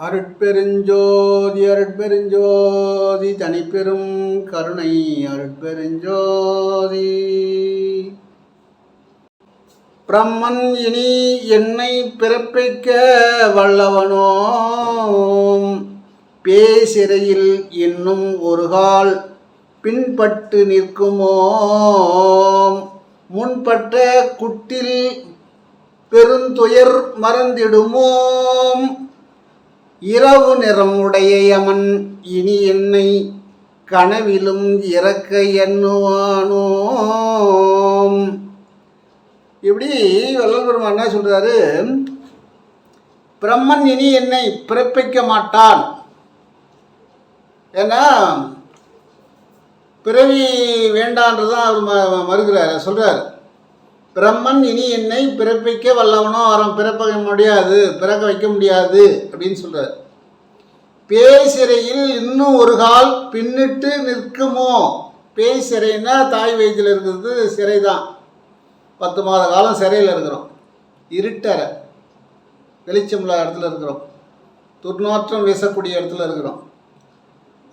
அருட்பெருஞ்சோதி அருட்பெருஞ்சோதி தனிப்பெரும் கருணை அருட்பெருஞ்சோதி. பிரம்மன் இனி என்னை பிறப்பிக்க வல்லவனோம், பேசிறையில் இன்னும் ஒருகால் பின்பட்டு நிற்குமோம், முன்பட்ட குட்டில் பெருந்துயர் மறந்திடுமோம், இரவு நிறம் உடைய யமன் இனி என்னை கனவிலும் இறக்க எண்ணுவானோம். இப்படி வள்ளல் பெருமான் என்ன சொல்றாரு, பிரம்மன் இனி என்னை பிறப்பிக்க மாட்டான். ஏன்னா பிறவி வேண்டான்றதான் அவர் மறுக்கிறார், சொல்றார். பிரம்மன் இனி என்னை பிறப்பிக்க வல்லவனோ, அவன் பிறக்க முடியாது, பிறக்க வைக்க முடியாது அப்படின்னு சொல்றார். பேசிறையில் இன்னும் ஒரு கால் பின்னிட்டு நிற்குமோ. பேசிறைன்னா தாய் வயிற்றில் இருக்கிறது சிறை தான். 10 மாத காலம் சிறையில் இருக்கிறோம், இருட்டற வெளிச்சம் இல்லாத இடத்துல இருக்கிறோம், துர்நாற்றம் வீசக்கூடிய இடத்துல இருக்கிறோம்.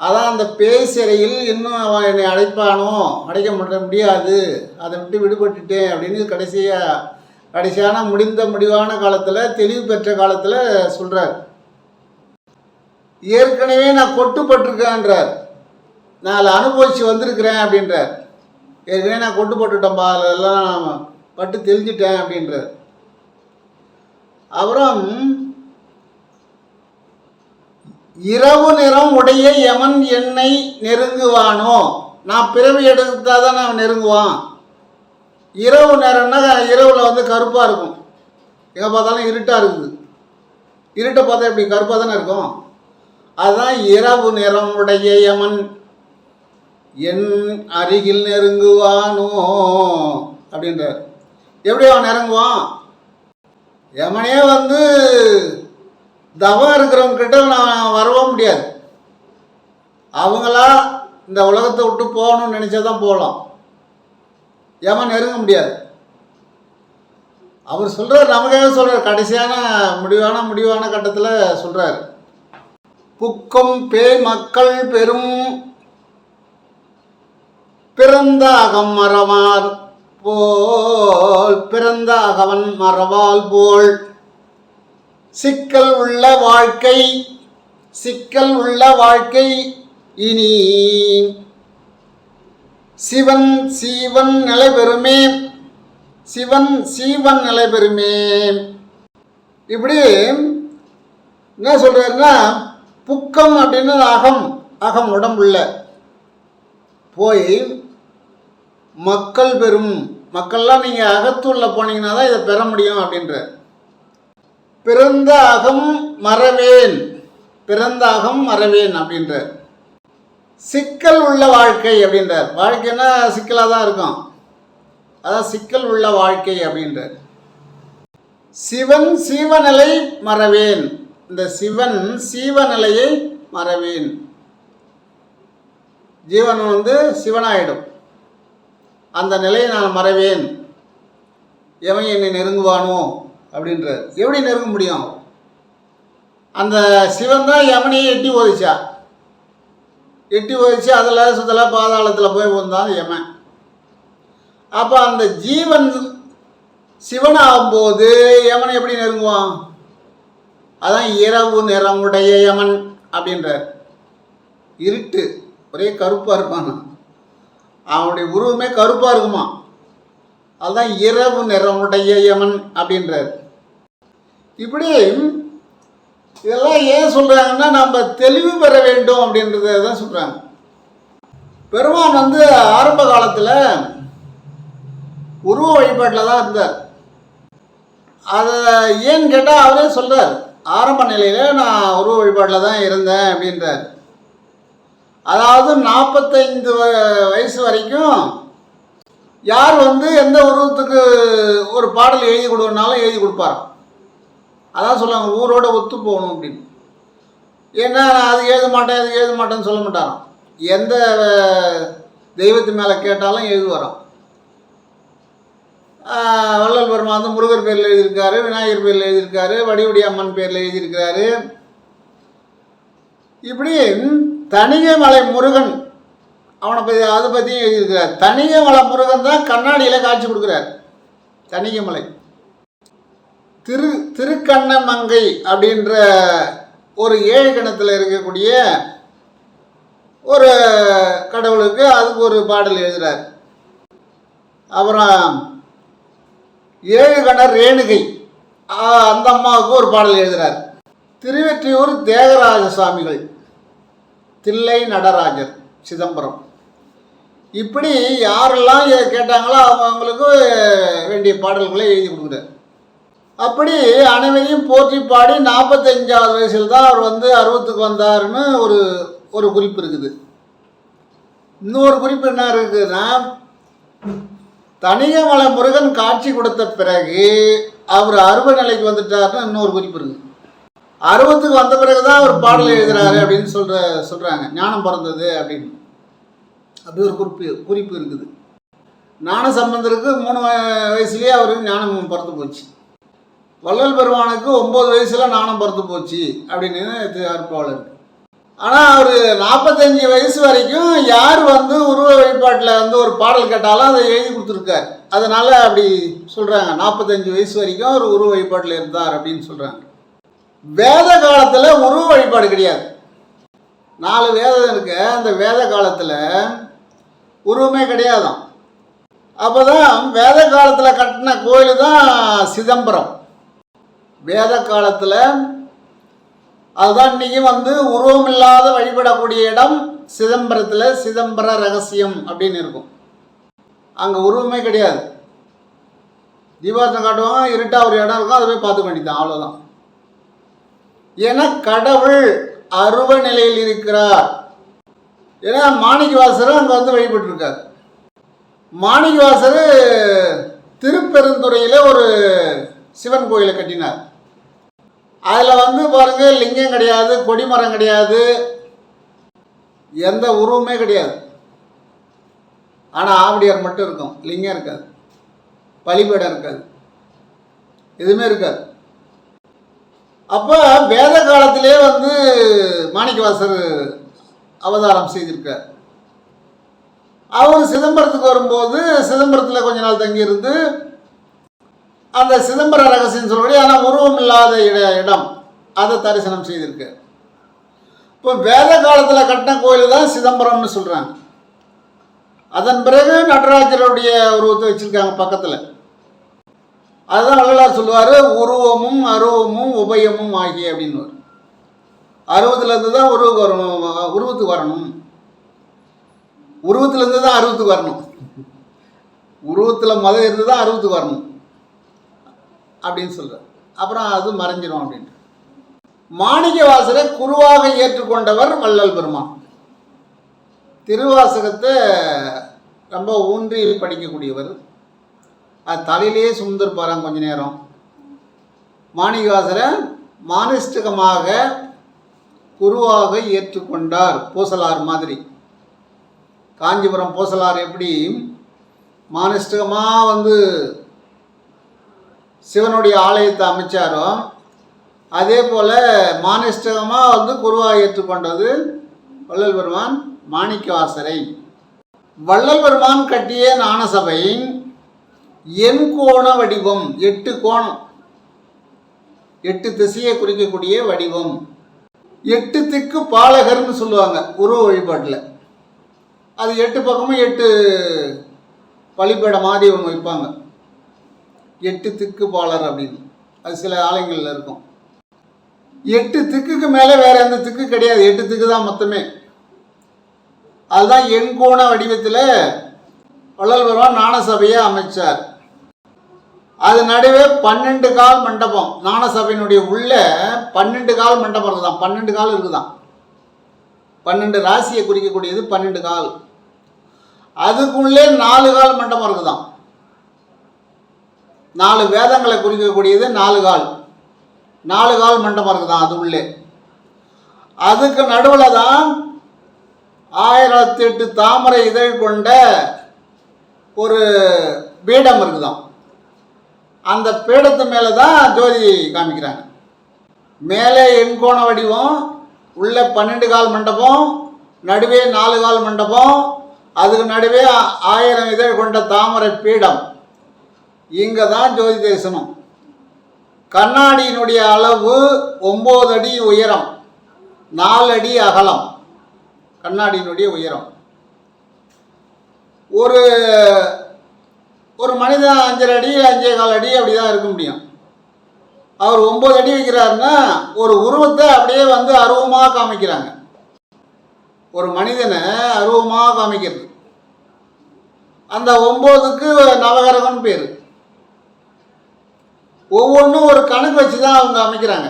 அதான் அந்த பேசிறையில் இன்னும் அவன் என்னை அடைப்பானோ, அடைக்க முடியாது, அதை விட்டு விடுபட்டுட்டேன் அப்படின்னு கடைசியான முடிவான காலத்தில், தெளிவு பெற்ற காலத்தில் சொல்கிறார். ஏற்கனவே நான் கொட்டுப்பட்டிருக்கேன்றார், நான் அதில் அனுபவித்து வந்திருக்கிறேன் அப்படின்றார். ஏற்கனவே நான் கொட்டுப்பட்டுட்டேன்பா, அதெல்லாம் நான் பட்டு தெளிஞ்சிட்டேன் அப்படின்றார். அப்புறம் இரவு நிறம் உடைய யமன் என்னை நெருங்குவானோ. நான் பிறவி எடுத்தால் தான் நான் நெருங்குவான். இரவு நேரம்னா இரவில் கருப்பாக இருக்கும், எங்கே பார்த்தாலும் இருட்டாக இருக்குது. இருட்டை பார்த்தா எப்படி கருப்பாக தானே இருக்கும். அதுதான் இரவு நிறம் உடைய யமன் என் அருகில் நெருங்குவானோ அப்படின்றார். எப்படி அவன் நெருங்குவான்? யமனே தவம் இருக்கிறவங்க கிட்ட நான் வரவும் முடியாது. அவங்களா இந்த உலகத்தை விட்டு போகணும்னு நினச்சாதான் போகலாம், யமன் நெருங்க முடியாது. அவர் சொல்கிறார், நமக்காக சொல்கிறார், கடைசியான முடிவான கட்டத்தில் சொல்கிறார். புக்கம் பேய் மக்கள் பெரும் பிறந்த அகம் மறவார் போல், பிறந்த அகவன் மறவால் போல், சிக்கல் உள்ள வாழ்க்கை இனி சிவன் நிலை பெறுமே, சீவன் நிலை பெறுமே. இப்படி என்ன சொல்றாருன்னா, புக்கம் அப்படின்னு அகம் உடம்புள்ள போய் மக்கள் பெறும், மக்கள்லாம் நீங்கள் அகத்துள்ள போனீங்கன்னா தான் இதை பெற முடியும் அப்படின்ற. பிறந்த அகம் மறவேன் அப்படின்ற. சிக்கல் உள்ள வாழ்க்கை அப்படின்றார். வாழ்க்கைன்னா சிக்கலாக தான் இருக்கும், அதான் சிக்கல் உள்ள வாழ்க்கை அப்படின்றார். சிவன் சீவநிலை மறவேன், இந்த சிவன் சீவநிலையை மறவேன். ஜீவன் சிவனாயிடும், அந்த நிலையை நான் மறவேன். எவன் என்னை நெருங்குவானோ அப்படின்றார். எப்படி நெருங்க முடியும்? அந்த சிவன் தான் யமனையை எட்டி ஓதிச்சு அதில் சுத்தல பாதாளத்தில் போய் வந்தான் யமன். அப்போ அந்த ஜீவன் சிவனாகும்போது யமனை எப்படி நெருங்குவான்? அதான் இரவு நிறமுடைய யமன் அப்படின்றார். இருட்டு, ஒரே கருப்பாக இருப்பான், அவனுடைய உருவமே கருப்பாக இருக்குமா, அதுதான் இரவு நிறமுடைய யமன் அப்படின்றார். இப்படி இதெல்லாம் ஏன் சொல்கிறாங்கன்னா, நம்ம தெளிவு பெற வேண்டும் அப்படின்றத தான் சொல்கிறாங்க. பெருமான் ஆரம்ப காலத்தில் உருவ வழிபாட்டில் தான் இருந்தார். அதை ஏன்னு கேட்டால் அவரே சொல்கிறார், ஆரம்ப நிலையில் நான் உருவ வழிபாட்டில் தான் இருந்தேன் அப்படின்றார். அதாவது 45 வயசு வரைக்கும் யார் எந்த உருவத்துக்கு ஒரு பாடல் எழுதி கொடுக்கணுனாலும் எழுதி கொடுப்பாராம். அதான் சொல்லுவாங்க, ஊரோட ஒத்து போகணும் அப்படின்னு. ஏன்னா அது எழுத மாட்டேன்னு சொல்ல மாட்டாராம். எந்த தெய்வத்து மேலே கேட்டாலும் எழுதுவாராம். வள்ளல் பெருமான் முருகர் பேரில் எழுதியிருக்காரு, விநாயகர் பேரில் எழுதியிருக்காரு, வடிவுடி அம்மன் பேரில் எழுதியிருக்கிறாரு, இப்படி தணிகைமலை முருகன் அவனை பற்றி அதை பற்றியும் எழுதியிருக்கிறார். தணிகைமலை முருகன் தான் கண்ணாடியில் காட்சி கொடுக்குறார். தணிகைமலை திருக்கண்ணமங்கை அப்படின்ற ஒரு ஏழு கணத்தில் இருக்கக்கூடிய ஒரு கடவுளுக்கு அதுக்கு ஒரு பாடல் எழுதுகிறார். அப்புறம் ஏழு கணர் ரேணுகை அந்த அம்மாவுக்கு ஒரு பாடல் எழுதுகிறார். திருவெற்றியூர் தியாகராஜ சுவாமிகள், தில்லை நடராஜர், சிதம்பரம், இப்படி யாரெல்லாம் கேட்டாங்களோ அவங்களுக்கு வேண்டிய பாடல்களை எழுதி கொடுக்குறார். அப்படி அனைவரையும் போற்றி பாடி 45வது வயசில் தான் அவர் வந்து 60க்கு வந்தாருன்னு ஒரு குறிப்பு இருக்குது. இன்னொரு குறிப்பு என்ன இருக்குதுன்னா, தணிகைமலை முருகன் காட்சி கொடுத்த பிறகு அவர் 60 நிலைக்கு வந்துட்டாருன்னு இன்னொரு குறிப்பு இருக்குது. 60க்கு வந்த பிறகு தான் அவர் பாடல் எழுதுறாரு அப்படின்னு சொல்கிறாங்க. ஞானம் பிறந்தது அப்படின்னு அப்படி ஒரு குறிப்பு இருக்குது. ஞான சம்பந்தருக்கு 3 வயசுலேயே அவருக்கு ஞானம் பிறந்து போச்சு. வள்ளல் பெருமானுக்கு 9 வயசுல ஞானம் பிறந்து போச்சு அப்படின்னு அருப்பாளர். ஆனால் அவர் 45 வயசு வரைக்கும் யார் வந்து உருவ வழிபாட்டில் வந்து ஒரு பாடல் கேட்டாலும் அதை எழுதி கொடுத்துருக்கார். அதனால் அப்படி சொல்கிறாங்க. 45 வயசு வரைக்கும் அவர் உருவ வழிபாட்டில் இருந்தார் அப்படின்னு சொல்கிறாங்க. வேத காலத்தில் உருவ வழிபாடு கிடையாது. 4 வேதம் இருக்கு. அந்த வேத காலத்தில் உருவமே கிடையாதான். அப்போ தான் வேத காலத்தில் கட்டின கோயில் தான் சிதம்பரம். வேத காலத்தில் அதுதான் இன்றைக்கி வந்து உருவம் இல்லாத வழிபடக்கூடிய இடம் சிதம்பரத்தில். சிதம்பர ரகசியம் அப்படின்னு இருக்கும். அங்கே உருவமே கிடையாது. தீபாவளி காட்டுவாங்க, இருட்டாக ஒரு இடம் இருக்கும், அதை போய் பார்த்துக்க வேண்டியதான், அவ்வளோதான். ஏன்னா கடவுள் அருவ நிலையில் இருக்கிறார். ஏன்னா மாணிக்கவாசரும் அங்கே வந்து வழிபட்டுருக்கார். மாணிக்கவாசர் திருப்பெருந்துறையில் ஒரு சிவன் கோயிலை கட்டினார். அதில் வந்து பாருங்கள், லிங்கம் கிடையாது, கொடிமரம் கிடையாது, எந்த உருவமே கிடையாது. ஆனால் ஆவடியார் மட்டும் இருக்கும், லிங்கம் இருக்காது, பலிபீடம் இருக்காது, எதுவுமே இருக்காது. அப்போ வேத காலத்திலே வந்து மாணிக்கவாசர் அவதாரம் செய்திருக்கார். அவர் சிதம்பரத்துக்கு வரும்போது சிதம்பரத்தில் கொஞ்ச நாள் தங்கியிருந்து அந்த சிதம்பர ரகசியம் சொல்லக்கூடிய ஆனால் உருவம் இல்லாத இடம் அதை தரிசனம் செய்திருக்கு. இப்போ வேத காலத்தில் கட்டின கோயில் தான் சிதம்பரம்னு சொல்கிறாங்க. அதன் பிறகு நடராஜருடைய உருவத்தை வச்சுருக்காங்க பக்கத்தில். அதுதான் வள்ளலார் சொல்லுவார், உருவமும் அருவமும் உபயமும் ஆகிய அப்படின்னு. 60லேருந்து தான் உருவத்துக்கு வரணும். உருவத்துலேருந்து தான் அருவத்துக்கு வரணும். உருவத்தில் மதம் இருந்து தான் அருவத்துக்கு வரணும் அப்படின்னு சொல்கிறார். அப்புறம் அது மறைஞ்சிடும் அப்படின்ட்டு. மாணிக்கவாசரை குருவாக ஏற்றுக்கொண்டவர் வள்ளல் பெருமான். திருவாசகத்தை ரொம்ப ஊன்றி படிக்கக்கூடியவர். அது தலையிலேயே சுமந்திருப்பாராம் கொஞ்ச நேரம். மாணிக்கவாசரை மானிஷ்டகமாக குருவாக ஏற்றுக்கொண்டார். பூசலார் மாதிரி. காஞ்சிபுரம் பூசலார் எப்படி மானிஷ்டகமாக வந்து சிவனுடைய ஆலயத்தை அமைச்சாரோ, அதே போல் மானிஷ்டகமாக வந்து குருவாக ஏற்றுக்கொண்டது வள்ளல் பெருமான் மாணிக்கவாசரை. வள்ளல் பெருமான் கட்டிய ஞானசபை எண்கோண வடிவம். 8 கோணம், 8 திசையை குறிக்கக்கூடிய வடிவம். 8 திக்கு பாலகர்னு சொல்லுவாங்க உருவ வழிபாட்டில். அது 8 பக்கமும் 8 பலிபீடம் மாதிரி ஒன்று வைப்பாங்க. 8 திக்கு பாலர் அப்படின்னு அது சில ஆலயங்களில் இருக்கும். 8 திக்குக்கு மேலே வேறு எந்த திக்கு கிடையாது. 8 திக்கு தான் மொத்தமே. அதுதான் எண்கோண வடிவத்தில் வள்ளல் பெருமான் ஞானசபையை அமைச்சார். அது நடுவே 12 கால் மண்டபம். ஞானசபையினுடைய உள்ள 12 கால் மண்டபம் இருக்குதான். 12 கால் இருக்குதான். 12 ராசியை குறிக்கக்கூடியது 12 கால். அதுக்குள்ளே 4 கால் மண்டபம் இருக்குதான். 4 வேதங்களை குறிக்கக்கூடியது 4 கால். 4 கால் மண்டபம் இருக்குதான் அது உள்ளே. அதுக்கு நடுவில் தான் 1008 தாமரை இதழ் கொண்ட ஒரு பீடம் இருக்குதான். அந்த பீடத்து மேலே தான் ஜோதி காமிக்கிறாங்க. மேலே எண்கோண வடிவம், உள்ள 12 கால் மண்டபம், நடுவே 4 கால் மண்டபம், அதுக்கு நடுவே 1000 இதழ் கொண்ட தாமரை பீடம். இங்கே தான் ஜோதி தரிசனம். கண்ணாடியினுடைய அளவு 9 அடி உயரம், 4 அடி அகலம். கண்ணாடியினுடைய உயரம். ஒரு ஒரு மனிதன் 5.5 அடி 5.25 அடி அப்படி தான் இருக்க முடியும். அவர் 9 அடி வைக்கிறாருன்னா ஒரு உருவத்தை அப்படியே வந்து அருவமாக காமிக்கிறாங்க. ஒரு மனிதனை அருவமாக காமிக்கிறது. அந்த 9க்கு நவகரகம்னு பேர். ஒவ்வொன்றும் ஒரு கணக்கு வச்சு தான் அவங்க அமைக்கிறாங்க.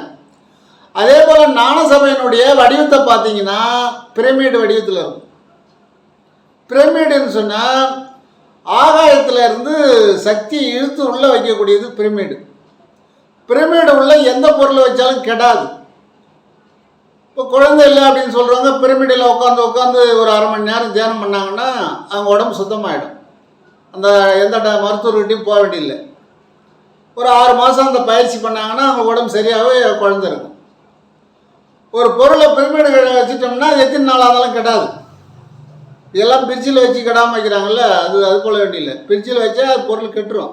அதே போல் ஞானசபையினுடைய வடிவத்தை பார்த்தீங்கன்னா பிரமிடு வடிவத்தில் இருக்கும். பிரமிடுன்னு சொன்னால் ஆகாயத்தில் இருந்து சக்தி இழுத்து உள்ளே வைக்கக்கூடியது பிரமிடு. பிரமிடு உள்ள எந்த பொருளை வச்சாலும் கெடாது. இப்போ குழந்தை இல்லை அப்படின்னு சொல்கிறவங்க பிரமிடில் உட்காந்து ஒரு அரை மணி நேரம் தியானம் பண்ணாங்கன்னா அவங்க உடம்பு சுத்தமாகிடும். அந்த எந்த மருத்துவர்கிட்டையும் போக வேண்டியதில்லை. ஒரு 6 மாதம் அந்த பயிற்சி பண்ணாங்கன்னா அவங்க உடம்பு சரியாகவே குழந்தை இருக்கும். ஒரு பொருளை பிரமிடு வச்சுட்டோம்னா எத்தனை நாள் ஆனாலும் கெடாது. இதெல்லாம் பிரிட்ஜில் வச்சு கெடாமல் வைக்கிறாங்கல்ல, அது போல வேண்டியில்லை. பிரிட்ஜில் வச்சா அது பொருள் கெட்டுரும்.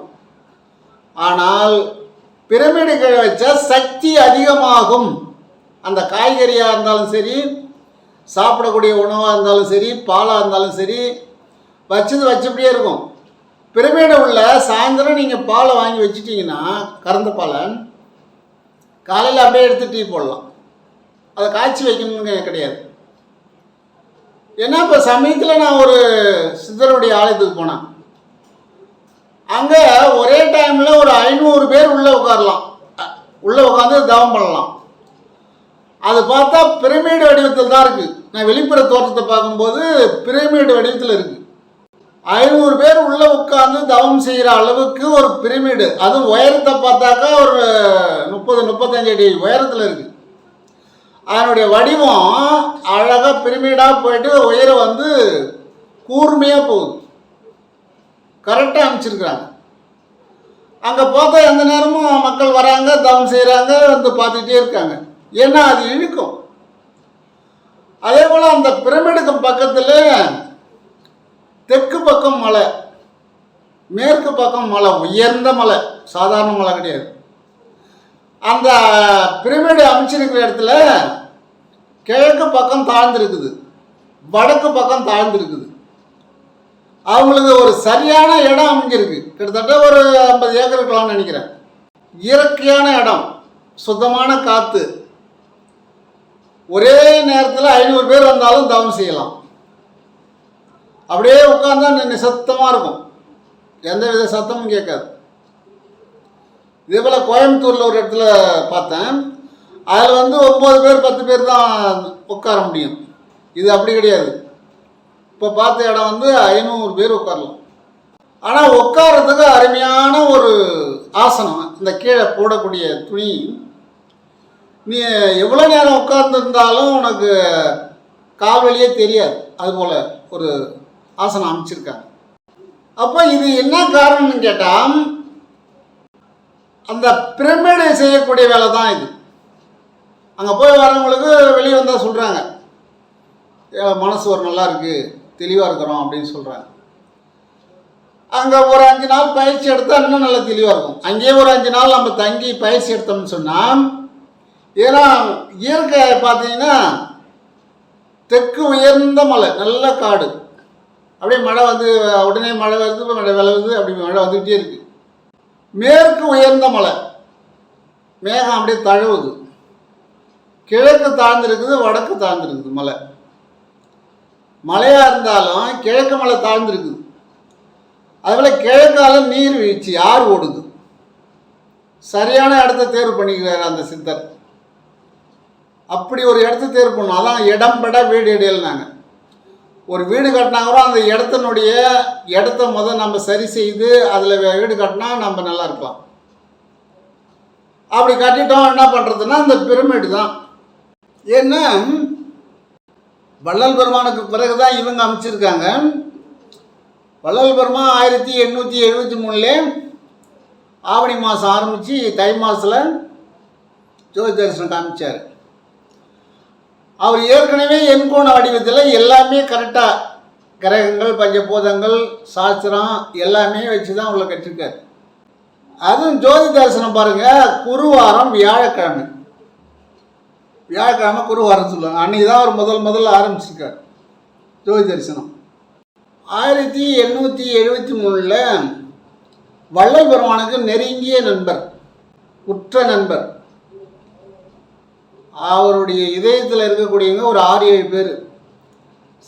ஆனால் பிரமிடு வச்சா சக்தி அதிகமாகும். அந்த காய்கறியாக இருந்தாலும் சரி, சாப்பிடக்கூடிய உணவாக இருந்தாலும் சரி, பாலாக இருந்தாலும் சரி, வச்சபடியே இருக்கும். பிரமிடு உள்ள சாயந்தரம் நீங்கள் பாலை வாங்கி வச்சுட்டிங்கன்னா கறந்த பாலை காலையில் அப்படியே எடுத்து டீ போடலாம். அதை காய்ச்சி வைக்கணும்னு கிடையாது. ஏன்னா இப்போ சமயத்தில் நான் ஒரு சித்தருடைய ஆலயத்துக்கு போனேன். அங்கே ஒரே டைமில் ஒரு 500 பேர் உள்ளே உட்காரலாம். உள்ளே உட்காந்து தவம் பண்ணலாம். அது பார்த்தா பிரமிடு வடிவத்தில் தான் இருக்குது. நான் வெளிப்புற தோற்றத்தை பார்க்கும்போது பிரமிடு வடிவத்தில் இருக்குது. 500 பேர் உள்ளே உட்காந்து தவம் செய்கிற அளவுக்கு ஒரு பிரமிடு. அதுவும் உயரத்தை பார்த்தாக்கா ஒரு 30-35 அடி உயரத்தில் இருக்குது. அதனுடைய வடிவம் அழகாக பிரமிடாக போயிட்டு உயரம் வந்து கூர்மையாக போகுது. கரெக்டாக அமைச்சிருக்கிறாங்க. அங்கே பார்த்தா எந்த நேரமும் மக்கள் வராங்க, தவம் செய்கிறாங்க, வந்து பார்த்துக்கிட்டே இருக்காங்க. ஏன்னா அது இழுக்கும். அதே போல் அந்த பிரமிடுக்கு பக்கத்தில் தெற்கு பக்கம் மலை, மேற்கு பக்கம் மலை, உயர்ந்த மலை, சாதாரண மலை கிடையாது. அந்த பிரமிடு அமைச்சிருக்கிற இடத்துல கிழக்கு பக்கம் தாழ்ந்துருக்குது, வடக்கு பக்கம் தாழ்ந்துருக்குது. அவங்களுக்கு ஒரு சரியான இடம் அமைஞ்சிருக்கு. கிட்டத்தட்ட ஒரு 50 ஏக்கர் இருக்கலாம்னு நினைக்கிறேன். இயற்கையான இடம், சுத்தமான காற்று. ஒரே நேரத்தில் 500 பேர் வந்தாலும் தவம் செய்யலாம். அப்படியே உட்காந்தா நிசத்தமாக இருக்கும், எந்த வித சத்தமும் கேட்காது. இதே போல் கோயம்புத்தூரில் ஒரு இடத்துல பார்த்தேன். அதில் வந்து 9 பேர் 10 பேர் தான் உட்கார முடியும். இது அப்படி கிடையாது. இப்போ பார்த்த இடம் வந்து 500 பேர் உட்காரலாம். ஆனால் உட்காரத்துக்கு அருமையான ஒரு ஆசனம். இந்த கீழே போடக்கூடிய துணி, நீ எவ்வளோ நேரம் உட்கார்ந்துருந்தாலும் உனக்கு கால் வலியே தெரியாது. அதுபோல் ஒரு ஆசனம் அமைச்சிருக்காங்க. அப்போ இது என்ன காரணம்னு கேட்டால் அந்த பிரமிடு செய்யக்கூடிய வேலை தான் இது. அங்கே போய் வரவங்களுக்கு வெளியே வந்தால் சொல்கிறாங்க, மனசு ஒரு நல்லா இருக்குது, தெளிவாக இருக்கிறோம் அப்படின்னு சொல்கிறாங்க. அங்கே ஒரு 5 நாள் பயிற்சி எடுத்தால் இன்னும் நல்லா தெளிவாக இருக்கும். அங்கேயே ஒரு 5 நாள் நம்ம தங்கி பயிற்சி எடுத்தோம்னு சொன்னால், ஏன்னா இயற்கை பார்த்தீங்கன்னா தெற்கு உயர்ந்த மலை, நல்ல காடு, அப்படியே மழை வந்து உடனே மழை வருது, மழை விளைவுது, அப்படி மழை வந்துக்கிட்டே இருக்குது. மேற்கு உயர்ந்த மலை, மேகம் அப்படியே தழுவுது. கிழக்கு தாழ்ந்துருக்குது, வடக்கு தாழ்ந்துருக்குது. மலையாக இருந்தாலும் கிழக்கு மலை தாழ்ந்துருக்குது. அதுபோல் கிழக்கால நீர் வீழ்ச்சி, ஆறு ஓடுது. சரியான இடத்த தேர்வு பண்ணிக்கிறார் அந்த சித்தர். அப்படி ஒரு இடத்த தேர்வு பண்ணணும். அதான் இடம்பட வீடு இடையில்னாங்க. ஒரு வீடு கட்டினா கூட அந்த இடத்த நம்ம சரி செய்து அதில் வீடு கட்டினா நம்ம நல்லா இருக்கலாம். அப்படி கட்டிட்டோம், என்ன பண்ணுறதுன்னா அந்த பிரமிடு தான். ஏன்னா வள்ளல் பெருமானுக்கு பிறகு தான் இவங்க அமைச்சிருக்காங்க. வள்ளல் பெருமான் 1873 ஆவணி மாதம் ஆரம்பித்து தை மாதத்தில் ஜோதி தரிசனம் காமிச்சார். அவர் ஏற்கனவே எண்கோண வடிவத்தில் எல்லாமே கரெக்டாக கிரகங்கள் பஞ்சபூதங்கள் சாஸ்திரம் எல்லாமே வச்சு தான் உள்ள கட்டிருக்காரு. அதுவும் ஜோதி தரிசனம் பாருங்கள், குருவாரம் வியாழக்கிழமை குருவாரம் சொல்லுவாங்க. அன்றைக்கி தான் அவர் முதல்ல ஆரம்பிச்சிருக்கார் ஜோதி தரிசனம். 1873 வள்ளல் பெருமானுக்கு நெருங்கிய நண்பர், உற்ற நண்பர், அவருடைய இதயத்தில் இருக்கக்கூடியவங்க ஒரு 6-7 பேர்.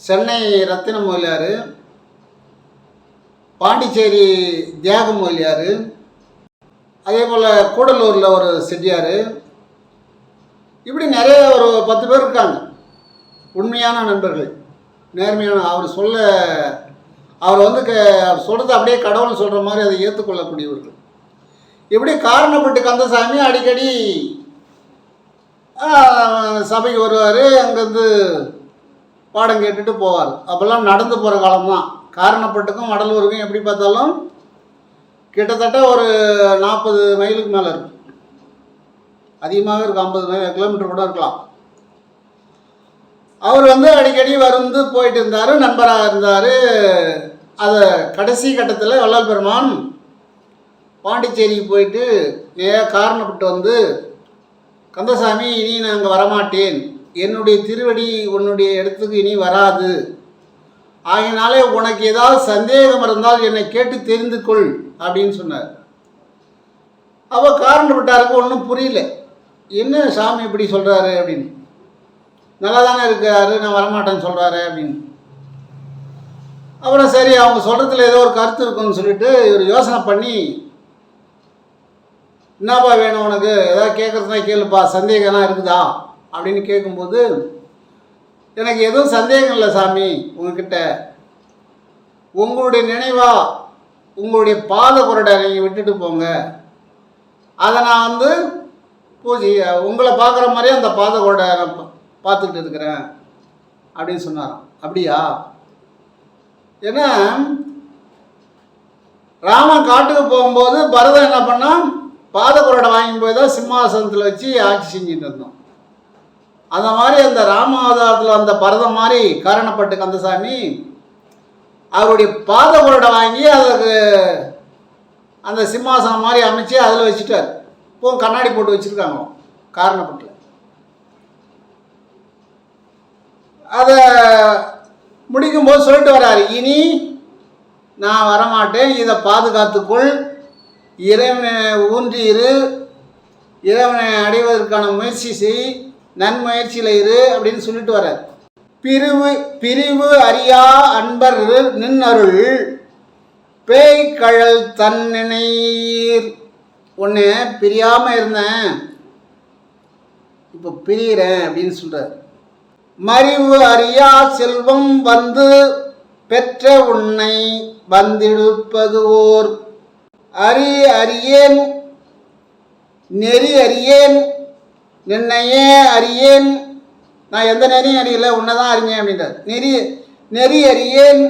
சென்னை ரத்தின முதலியார், பாண்டிச்சேரி தியாக முதலியார், அதே போல் கூடலூரில் ஒரு செட்டியார், இப்படி நிறைய ஒரு 10 பேர் இருக்காங்க. உண்மையான நண்பர்கள், நேர்மையான. அவர் சொல்கிறது அப்படியே கடவுள் சொல்கிற மாதிரி அதை ஏற்றுக்கொள்ளக்கூடியவர்கள். இப்படி காரணப்பட்டு கந்தசாமி அடிக்கடி சபைக்கு வருவார், அங்கேருந்து பாடம் கேட்டுட்டு போவார். அப்போல்லாம் நடந்து போகிற காலம்தான். காரணப்பட்டுக்கும் வடலூருக்கும் எப்படி பார்த்தாலும் கிட்டத்தட்ட ஒரு 40 மைலுக்கு மேலே இருக்கும். அதிகமாக இருக்கும், 50 கிலோமீட்டர் கூட இருக்கலாம். அவர் அடிக்கடி வந்து போயிட்டு இருந்தார், நண்பராக இருந்தார். அதை கடைசி கட்டத்தில் வள்ளல் பெருமான் பாண்டிச்சேரிக்கு போயிட்டு காரணப்பட்டு வந்து, கந்தசாமி இனி நான் அங்கே வரமாட்டேன், என்னுடைய திருவடி உன்னுடைய இடத்துக்கு இனி வராது, ஆகினாலே உனக்கு ஏதாவது சந்தேகம் இருந்தால் என்னை கேட்டு தெரிந்து கொள் அப்படின்னு சொன்னார். அவள் காரணப்பட்டாருக்கு ஒன்றும் புரியல, என்ன சாமி இப்படி சொல்கிறாரு அப்படின்னு. நல்லா தானே இருக்காரு, நான் வரமாட்டேன்னு சொல்கிறாரு அப்படின்னு. அப்புறம் சரி, அவங்க சொல்கிறதுல ஏதோ ஒரு கருத்து இருக்குன்னு சொல்லிட்டு இவர் யோசனை பண்ணி, என்னப்பா வேணும் உனக்கு, ஏதாவது கேட்குறதுனா கேளுப்பா, சந்தேகம்லாம் இருக்குதா அப்படின்னு கேட்கும்போது, எனக்கு எதுவும் சந்தேகம் இல்லை சாமி, உங்ககிட்ட உங்களுடைய நினைவா உங்களுடைய பாத குரடை நீங்கள் விட்டுட்டு போங்க, அதை நான் பூஜை உங்களை பார்க்குற மாதிரியே அந்த பாத குரடை நான் பார்த்துக்கிட்டு இருக்கிறேன் அப்படின்னு சொன்னாராம். அப்படியா? ஏன்னா ராமன் காட்டுக்கு போகும்போது பரதன் என்ன பண்ணால் பாத குரடை வாங்கி போய் தான் சிம்மாசனத்தில் வச்சு ஆட்சி செஞ்சுட்டு இருந்தோம். அந்த மாதிரி அந்த ராமாவதாரத்தில் அந்த பரதம் மாதிரி காரணப்பட்டு கந்தசாமி அவருடைய பாத குரடை வாங்கி அதுக்கு அந்த சிம்மாசனம் மாதிரி அமைச்சு அதில் வச்சுட்டார். இப்போ கண்ணாடி போட்டு வச்சுருக்காங்க காரணப்பட்டு. அதை முடிக்கும்போது சொல்லிட்டு வர்றாரு, இனி நான் வரமாட்டேன், இதை பாதுகாத்துக்குள், இறைவனை ஊன்றியிரு, இறைவனை அடைவதற்கான முயற்சி செய், நன்முயற்சியில் இரு அப்படின்னு சொல்லிட்டு வர்றார். பிரிவு அறியா அன்பர் நின்னருள் பேய்கழல் தன்னினையீர். ஒன்று பிரியாமல் இருந்தேன், இப்போ பிரிகிறேன் அப்படின்னு சொல்கிறார். மறிவு அறியா செல்வம் வந்து பெற்ற உன்னை வந்திடுப்பது ஓர் அறியேன், நெறி அறியேன், நின்னையே அறியேன். நான் எந்த நெறியும் அறியலை, உன்னை தான் அறிஞ்சேன் அப்படின்றார். நெறி அறியேன்,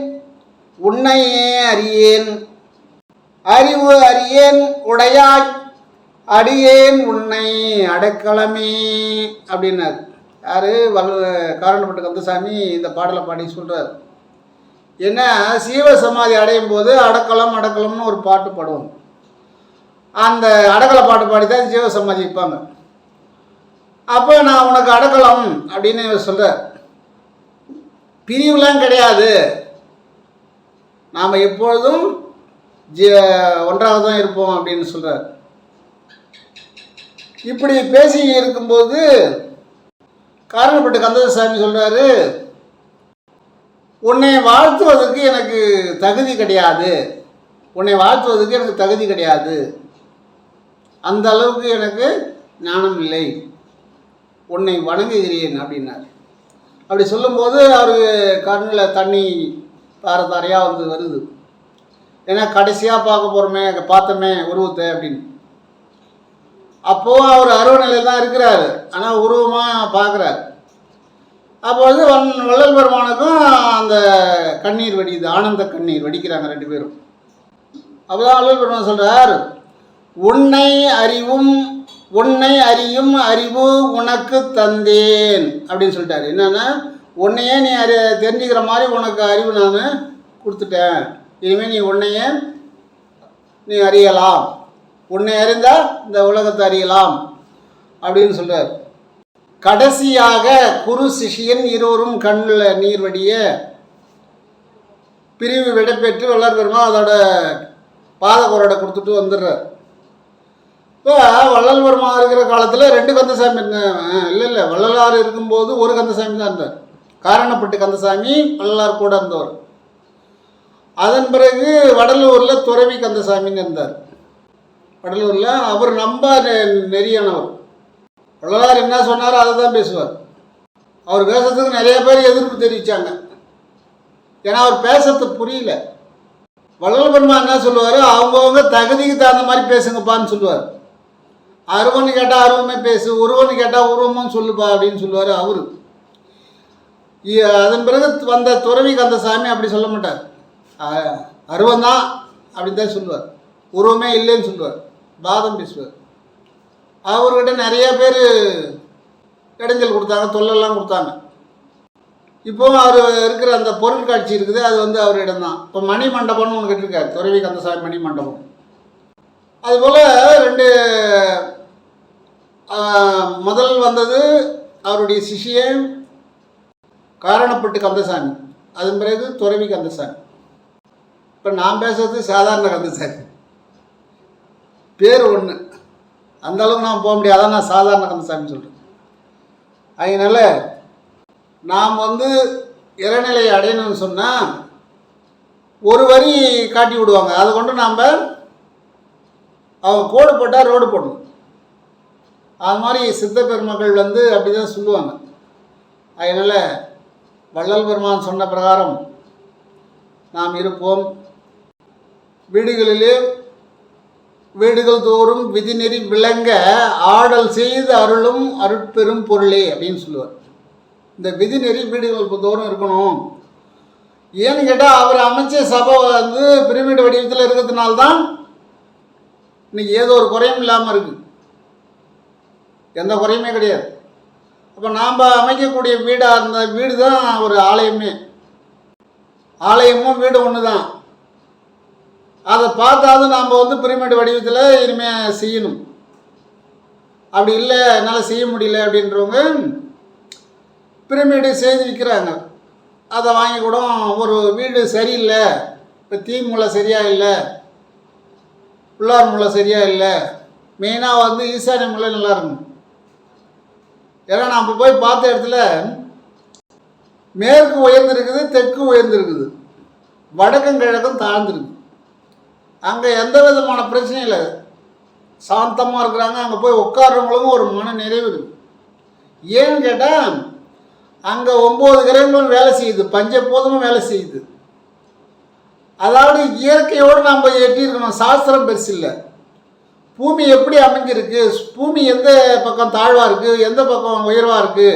உன்னையே அறியேன், அறிவு அறியேன் உடையாய் அடியேன் உன்னை அடைக்கலமே அப்படின்னார். யார்? காரணப்பட்ட கந்தசாமி இந்த பாடலை பாடி சொல்கிறார். என்ன, சீவ சமாதி அடையும் போது அடக்கலம்னு ஒரு பாட்டு பாடுவோம். அந்த அடக்கலை பாட்டு பாடி தான் ஜீவ சமாதி வைப்பாங்க. அப்போ நான் உனக்கு அடக்கலாம் அப்படின்னு சொல்கிறார். பிரிவுலாம் கிடையாது, நாம் எப்பொழுதும் ஒன்றாக தான் இருப்போம் அப்படின்னு சொல்கிறார். இப்படி பேசி இருக்கும்போது காரணப்பட்ட கந்தசாமி சொல்கிறாரு, உன்னை வாழ்த்துவதற்கு எனக்கு தகுதி கிடையாது, அந்த அளவுக்கு எனக்கு ஞானம் இல்லை, உன்னை வணங்குகிறேன் அப்படின்னார். அப்படி சொல்லும்போது அவர் கண்ணில் தண்ணி தாரையாக வருது. ஏன்னா கடைசியாக பார்த்தோமே உருவத்தை அப்படின்னு. அப்போது அவர் அருவ நிலையில் தான் இருக்கிறார், ஆனால் உருவமாக பார்க்குறார். அப்போது வள்ளல் பெருமானுக்கும் அந்த கண்ணீர் வடிக்குது, ஆனந்த கண்ணீர் வடிக்கிறாங்க 2 பேரும். அப்போதான் வள்ளல் பெருமான் சொல்கிறார், உன்னை அறிவும் உன்னை அறியும் அறிவு உனக்கு தந்தேன் அப்படின்னு சொல்லிட்டாரு. என்னன்னா, உன்னையே நீ தெரிஞ்சுக்கிற மாதிரி உனக்கு அறிவு நான் கொடுத்துட்டேன். இனிமேல் நீ உன்னையே நீ அறியலாம், உன்னை அறிந்தால் இந்த உலகத்தை அறியலாம் அப்படின்னு சொல்கிறார். கடைசியாக குரு சிஷியன் இருவரும் கண்ணில் நீர் வடிய பிரிவு விடைபெற்று வள்ளல் பெருமான் அதோட பாதகோரடை கொடுத்துட்டு வந்துடுறார். இப்போ வள்ளல் பெருமான் இருக்கிற காலத்தில் 2 கந்தசாமி இல்லை வள்ளலார் இருக்கும்போது ஒரு கந்தசாமி தான் இருந்தார். காரணப்பட்டு கந்தசாமி வள்ளலார் கூட இருந்தவர். அதன் பிறகு வடலூரில் துறவி கந்தசாமின்னு இருந்தார். வடலூரில் அவர் ரொம்ப நெறியானவர். வள்ளலார் என்ன சொன்னாரோ அதை தான் பேசுவார். அவர் பேசுறதுக்கு நிறைய பேர் எதிர்ப்பு தெரிவித்தாங்க. ஏன்னா அவர் பேசுறது புரியல. வள்ளல் பெருமான் என்ன சொல்லுவார், அவங்கவுங்க தகுதிக்கு தகுந்த மாதிரி பேசுங்கப்பான்னு சொல்லுவார். அருவன்னு கேட்டால் அருவமே பேசு, உருவன்னு கேட்டால் உருவமும் சொல்லுப்பா அப்படின்னு சொல்லுவார் அவரு. அதன் பிறகு வந்த துறவி கந்தசாமி அப்படி சொல்ல மாட்டார். அருவந்தான் அப்படின்னு தான் சொல்லுவார், உருவமே இல்லைன்னு சொல்லுவார், பாதம் பேசுவார். அவர்கிட்ட நிறைய பேர் இடைஞ்சல் கொடுத்தாங்க, தொல்லெல்லாம் கொடுத்தாங்க. இப்போ அவர் இருக்கிற அந்த பொருட்காட்சி இருக்குது, அது வந்து அவர் இடம்தான். இப்போ மணி மண்டபம்னு ஒன்று கட்டிருக்காரு, துறவி கந்தசாமி மணி மண்டபம். அதுபோல் 2 முதல் வந்தது அவருடைய சிஷியன் காரணப்பட்டு கந்தசாமி, அதன் பிறகு துறவி கந்தசாமி. இப்போ நான் பேசுறது சாதாரண கந்தசாமி, பேர் ஒன்று, அந்த அளவுக்கு நான் போக முடியாது. அதான் நான் சாதாரண கந்தசாமி சொல்கிறேன். அதனால நாம் வந்து இறைநிலையை அடையணும்னு சொன்னால் ஒரு வரி காட்டி விடுவாங்க, அதை கொண்டு நாம் அவங்க கோடு போட்டால் ரோடு போடணும். அது மாதிரி சித்த பெருமக்கள் வந்து அப்படி தான் சொல்லுவாங்க. அதனால் வள்ளல் பெருமான் சொன்ன பிரகாரம் நாம் இருப்போம். வீடுகள் தோறும் விதிநெறி விளங்க ஆடல் செய்து அருளும் அருட்பெரும் பொருளே அப்படின்னு சொல்லுவார். இந்த விதிநெறி வீடுகள் தோறும் இருக்கணும். ஏன்னு கேட்டால் அவர் அமைச்ச சபை வந்து பிரமிடு வடிவத்தில் இருக்கிறதுனால்தான் இன்னைக்கு ஏதோ ஒரு குறையும் இல்லாமல் இருக்குது, எந்த குறையுமே கிடையாது. அப்போ நாம் அமைக்கக்கூடிய வீடாக இருந்த வீடு தான் ஒரு ஆலயமே. ஆலயமும் வீடு ஒன்று தான். அதை பார்த்தாவது நாம் வந்து பிரமிடு வடிவத்தில் இனிமேல் செய்யணும். அப்படி இல்லை என்னால் செய்ய முடியல அப்படின்றவங்க பிரமிடு செய்து விற்கிறாங்க. அதை வாங்கி கூட ஒரு வீடு சரியில்லை, இப்போ தீ மூலை சரியாக இல்லை, உள்ளார் மூலை சரியாக இல்லை, மெயினாக வந்து ஈசானிய மூலை நல்லா இருக்கும். ஏன்னா நம்ம போய் பார்த்த இடத்துல மேற்கு உயர்ந்திருக்குது, தெற்கு உயர்ந்திருக்குது, வடக்கும் கிழக்கும் தாழ்ந்துருக்கு. அங்கே எந்த விதமான பிரச்சனையும் இல்லை, சாந்தமாக இருக்கிறாங்க. அங்கே போய் உட்கார்றவங்களுக்கும் ஒரு மன நிறைவு இருக்குது. ஏன்னு கேட்டால் அங்கே 9 கிரகங்களும் வேலை செய்யுது, பஞ்சபூதமும் வேலை செய்யுது. அதாவது இயற்கையோடு நாம் எட்டியிருக்கணும். சாஸ்திரம் பெருசு இல்லை. பூமி எப்படி அமைஞ்சிருக்கு, பூமி எந்த பக்கம் தாழ்வாக இருக்குது, எந்த பக்கம் உயர்வாக இருக்குது,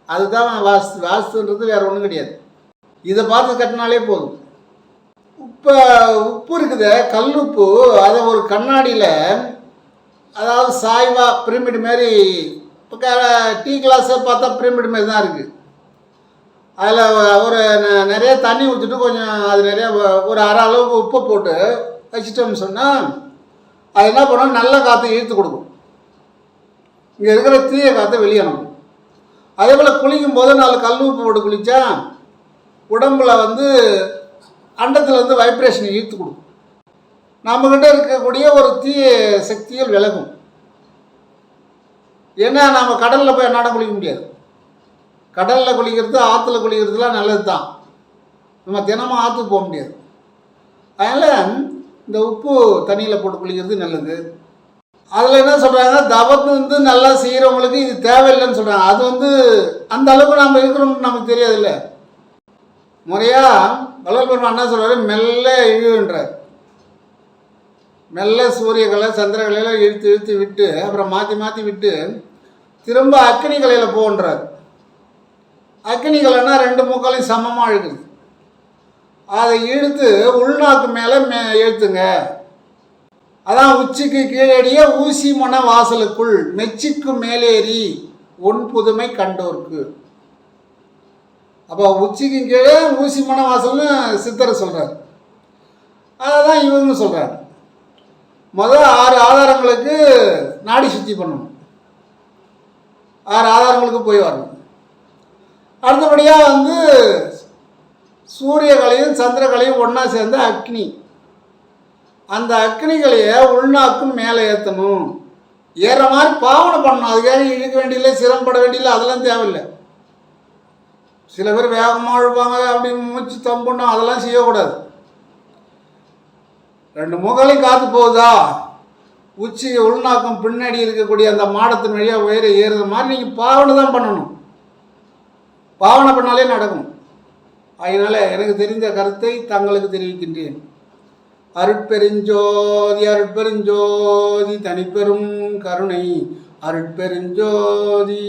அதுதான் வாஸ்துன்றது வேறு ஒன்றும் கிடையாது. இதை பார்த்து கட்டினாலே போதும். உப்பு இருக்குது, கல் உப்பு, அதை ஒரு கண்ணாடியில் அதாவது சாய்வா பிரமிடு மாரி, இப்போ டீ கிளாஸை பார்த்தா பிரமிடு மாரி தான் இருக்குது. அதில் ஒரு நிறைய தண்ணி ஊற்றிட்டு கொஞ்சம் அது நிறைய ஒரு அரை அளவுக்கு உப்பை போட்டு வச்சிட்டோம்னு சொன்னால் அது என்ன பண்ணணும், நல்ல காற்று இழுத்து கொடுக்கும், இங்கே இருக்கிற தீய காற்றை வெளியே அனுப்பும். அதே போல் குளிக்கும் போது 4 கல் உப்பு போட்டு குளித்தா உடம்பில் வந்து அண்டத்தில் வந்து வைப்ரேஷன் இழுத்து கொடுக்கும். நம்மக்கிட்ட இருக்கக்கூடிய ஒரு தீய சக்திகள் விலகும். ஏன்னா நம்ம கடலில் போய் என்னாட குளிக்க முடியாது. கடலில் குளிக்கிறது, ஆற்றுல குளிக்கிறதுலாம் நல்லது தான். நம்ம தினமும் ஆற்றுக்கு போக முடியாது. அதனால் இந்த உப்பு தண்ணியில் போட்டு குளிக்கிறது நல்லது. அதில் என்ன சொல்கிறாங்க, தவத்து வந்து நல்லா செய்கிறவங்களுக்கு இது தேவையில்லைன்னு சொல்கிறாங்க. அது வந்து அந்த அளவுக்கு நம்ம இருக்கிறோம்னு நமக்கு தெரியாதுல்ல. முறையாக வள்ளல் பெருமான் என்ன சொல்கிறாரு, மெல்ல இழுன்றார். மெல்ல சூரியகளை சந்திரகலையில் இழுத்து இழுத்து விட்டு அப்புறம் மாற்றி மாற்றி விட்டு திரும்ப அக்னி கலையில் போன்றார். அக்னி கலைன்னா 2 மூக்காலையும் சமமாக இழுக்குது. அதை இழுத்து உள்நாக்கு மேலே இழுத்துங்க அதான் உச்சிக்கு கீழடிய ஊசி மன வாசலுக்குள் மெச்சிக்கு மேலேறி உன் புதுமை கண்டோர்க்கு. அப்போ உச்சிக்கு கீழே ஊசி மன வாசல்னு சித்தர் சொல்கிறார். அதை தான் இவங்க சொல்கிறார். முதல் 6 ஆதாரங்களுக்கு நாடி சுத்தி பண்ணணும். 6 ஆதாரங்களுக்கு போய் வரணும். அடுத்தபடியாக சூரியகலையும் சந்திரகலையும் ஒன்றா சேர்ந்த அக்னி. அந்த அக்னிகளையை உள்நாக்கும் மேலே ஏற்றணும். ஏறுற மாதிரி பாவனை பண்ணணும். அதுக்காக இழுக்க வேண்டியதில்லை, சிரமப்பட வேண்டியதில்லை, அதெல்லாம் தேவையில்லை. சில பேர் வேகமாக இழுப்பாங்க, அப்படி மூச்சு தம்பணும், அதெல்லாம் செய்யக்கூடாது. 2 மூக்களையும் காற்று போகுதா, உச்சி உள்நாக்கம் பின்னாடி இருக்கக்கூடிய அந்த மாடத்தின் வழியாக உயர ஏறுற மாதிரி நீங்கள் பாவனை தான் பண்ணணும். பாவனை பண்ணாலே நடக்கும். அதனால் எனக்கு தெரிந்த கருத்தை தங்களுக்கு தெரிவிக்கின்றேன். அருட்பெருஞ்சோதி அருட்பெருஞ்சோதி தனிப்பெரும் கருணை அருட்பெருஞ்சோதி.